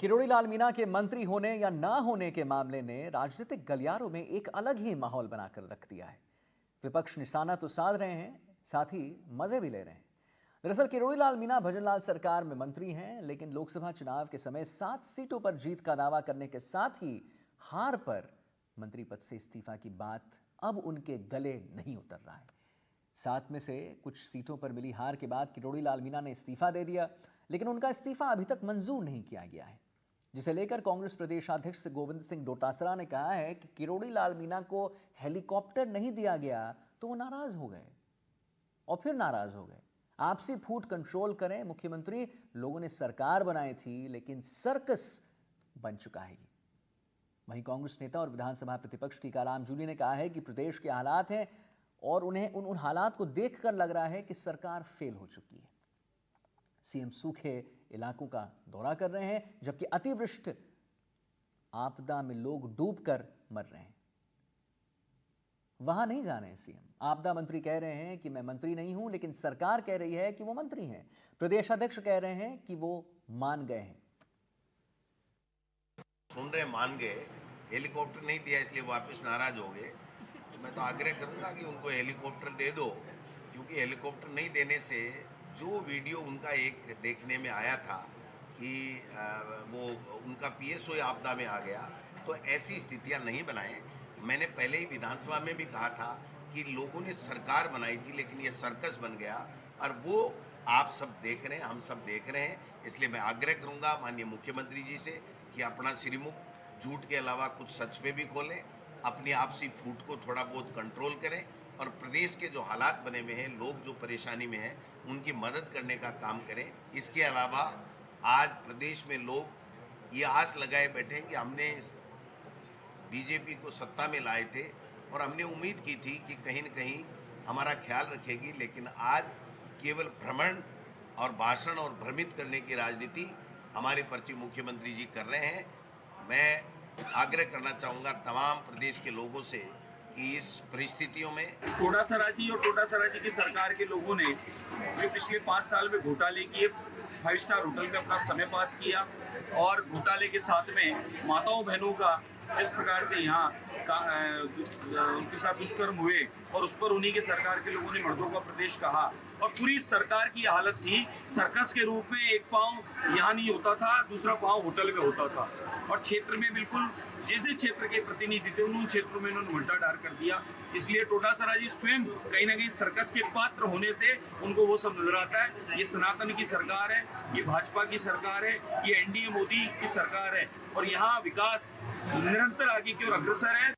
किरोड़ी लाल मीणा के मंत्री होने या ना होने के मामले ने राजनीतिक गलियारों में एक अलग ही माहौल बनाकर रख दिया है। विपक्ष निशाना तो साध रहे हैं, साथ ही मजे भी ले रहे हैं। दरअसल किरोड़ी लाल मीणा भजनलाल सरकार में मंत्री हैं, लेकिन लोकसभा चुनाव के समय 7 सीटों पर जीत का दावा करने के साथ ही हार पर मंत्री पद से इस्तीफा की बात अब उनके गले नहीं उतर रहा है। 7 में से कुछ सीटों पर मिली हार के बाद किरोड़ी लाल मीणा ने इस्तीफा दे दिया, लेकिन उनका इस्तीफा अभी तक मंजूर नहीं किया गया है, जिसे लेकर कांग्रेस प्रदेशाध्यक्ष गोविंद सिंह डोटासरा ने कहा है कि किरोड़ी लाल मीणा को हेलीकॉप्टर नहीं दिया गया तो वो नाराज हो गए और फिर नाराज हो गए। आपसी फूट कंट्रोल करें मुख्यमंत्री, लोगों ने सरकार बनाई थी लेकिन सर्कस बन चुका है। वहीं कांग्रेस नेता और विधानसभा प्रतिपक्ष टीकाराम जूली ने कहा है कि प्रदेश के हालात हैं और उन्हें उन हालात को देखकर लग रहा है कि सरकार फेल हो चुकी है। सीएम सूखे इलाकों का दौरा कर रहे हैं, जबकि अतिवृष्टि आपदा में लोग डूबकर मर रहे हैं। वहां नहीं जा रहे हैं सीएम। आपदा मंत्री कह रहे हैं कि मैं मंत्री नहीं हूं, लेकिन सरकार कह रही है कि वो मंत्री हैं। प्रदेश अध्यक्ष कह रहे हैं कि वो मान गए हैं। सुन रहे मान गए, हेलीकॉप्टर नहीं दिया इसलिए वापस नाराज हो गए। तो मैं तो आग्रह करूंगा कि उनको हेलीकॉप्टर दे दो, क्योंकि हेलीकॉप्टर नहीं देने से जो वीडियो उनका एक देखने में आया था कि वो उनका पीएसओ आपदा में आ गया, तो ऐसी स्थितियां नहीं बनाएं। मैंने पहले ही विधानसभा में भी कहा था कि लोगों ने सरकार बनाई थी लेकिन ये सर्कस बन गया, और वो आप सब देख रहे हैं, हम सब देख रहे हैं। इसलिए मैं आग्रह करूंगा माननीय मुख्यमंत्री जी से कि अपना श्रीमुख झूठ के अलावा कुछ सच पे भी खोलें, अपनी आपसी फूट को थोड़ा बहुत कंट्रोल करें और प्रदेश के जो हालात बने हुए हैं, लोग जो परेशानी में हैं, उनकी मदद करने का काम करें। इसके अलावा आज प्रदेश में लोग ये आस लगाए बैठे हैं कि हमने बीजेपी को सत्ता में लाए थे और हमने उम्मीद की थी कि कहीं न कहीं हमारा ख्याल रखेगी, लेकिन आज केवल भ्रमण और भाषण और भ्रमित करने की राजनीति हमारे पर्ची मुख्यमंत्री जी कर रहे हैं। मैं आग्रह करना चाहूँगा तमाम प्रदेश के लोगों से कि इस परिस्थितियों में डोटासरा जी और डोटासरा जी की सरकार के लोगों ने जो पिछले 5 साल में घोटाले किए, 5 स्टार होटल में अपना समय पास किया और घोटाले के साथ में माताओं बहनों का जिस प्रकार से यहाँ उनके साथ दुष्कर्म हुए और उस पर उन्हीं के सरकार के लोगों ने मर्दों का प्रदेश कहा, और पूरी सरकार की हालत थी सर्कस के रूप में। एक पाँव यहाँ नहीं होता था, दूसरा पाँव होटल में होता था, और क्षेत्र में बिल्कुल जिस क्षेत्र के प्रतिनिधि थे उन क्षेत्रों में इन्होंने उल्टा डार कर दिया। इसलिए डोटासरा जी स्वयं कहीं ना कहीं सर्कस के पात्र होने से उनको वो सब नजर आता है। ये सनातन की सरकार है, ये भाजपा की सरकार है, ये एनडीए मोदी की सरकार है, और यहाँ विकास निरंतर आगे की ओर अग्रसर है।